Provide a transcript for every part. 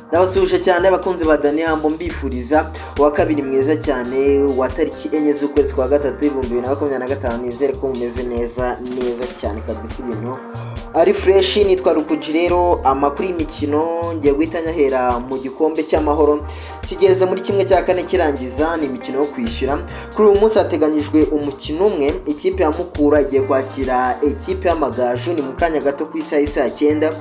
Ndabasuje cyane abakunzi ba Dani Hambo mbifuriza wa kabiri mwiza cyane wa tariki 4 z'ukwezi kwa gatatu 2025. Nizere ko mumeze neza cyane kabisa, ibintu ari fresh. Nitwa Rukuji. Rero amakuru y'imikino ngiye guhitanya hera mu gikombe cy'amahoro kigeze muri kimwe cya kane kirangiza, ni imikino yo kwishyura. Kuri uyu munsi hateganyijwe umukino umwe, ikipe ya Mukura igiye kwakira ikipe y'Amagaju, ni mu kanya gato ku isaha 9.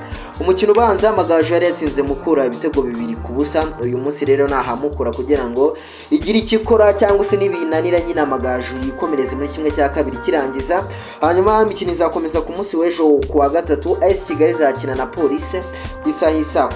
Umukino ubanza Amagaju yari yatsinze Mukura ibitego 2-0. Uyu munsi rero nahamukura kugira ngo igire ikikora cyangwa se nibinanira nyina Amagaju yikomereze muri kimwe cya kabiri kirangiza. Hanyuma imikino izakomeza ku munsi w'ejo kuwa gatatu. AS Kigali izakina na Police ku isaha 10.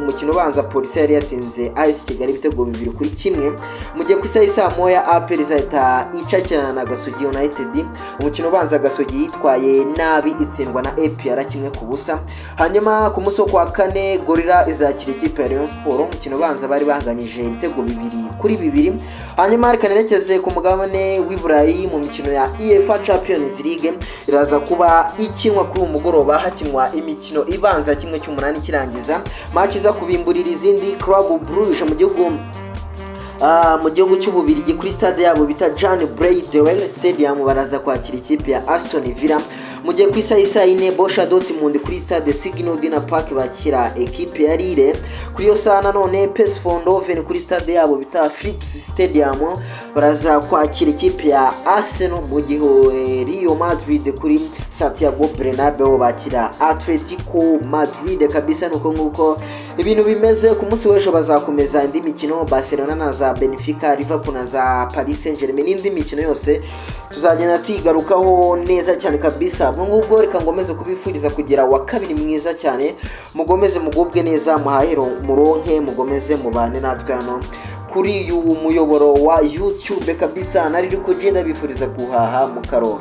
Umukino ubanza Police yari yatsinze AS Kigali ibitego 2-1. Mu gihe ku isaha 1 APR izahita icakirana na Gasogi United. Umukino ubanza Gasogi yitwaye nabi itsindwa na APR 1-0. Hanyuma ku munsi wo kwa kane Gorilla izakira ikipe ya Rayon Sport. Umukino ubanza bari bahanganyije ibitego 2-2. Hanyuma reka nerekeze ku mugabane w'Iburayi mu mikino ya UEFA Champions League iraza kuba ikinwa kuri umugoroba, hakinwa imikino ibanza kimwe cy'umunani kirangiza. Match iza kubimburira izindi Club Brugge mu gihugu cy'Ububirigi kuri stade yabo bita Jean Bradwell Stadium baraza kwakira ikipe ya Aston Villa. Mu gihe ku isaha 4 Borussia Dortmund kuri stade Signal Iduna Park bakira ekipe ya Lille. Kuri yo saa none PSV Eindhoven kuri stade yabo bita Philips Stadium baraza kwakira ikipe ya Arsenal. Mu gihe Real Madrid kuri Santiago Bernabeu bakira Atletico Madrid. Kabisa nuko nguko ibintu bimeze. Ku munsi w'ejo bazakomeza indi mikino, Barcelona na za Benfica, Liverpool na za Paris Saint-Germain, n'indi mikino yose tuzagenda tigarukaho neza cyane kabisa. Ngubwo reka ngomeze kubifuriza kugira wa kabiri mwiza cyane, mugomeze mugubwe neza, muhahero muronke, mugomeze mubane natwe hano kuri uyu muyoboro wa YouTube kabisa. Nari Rukuji ndabifuriza guhaha mu karo.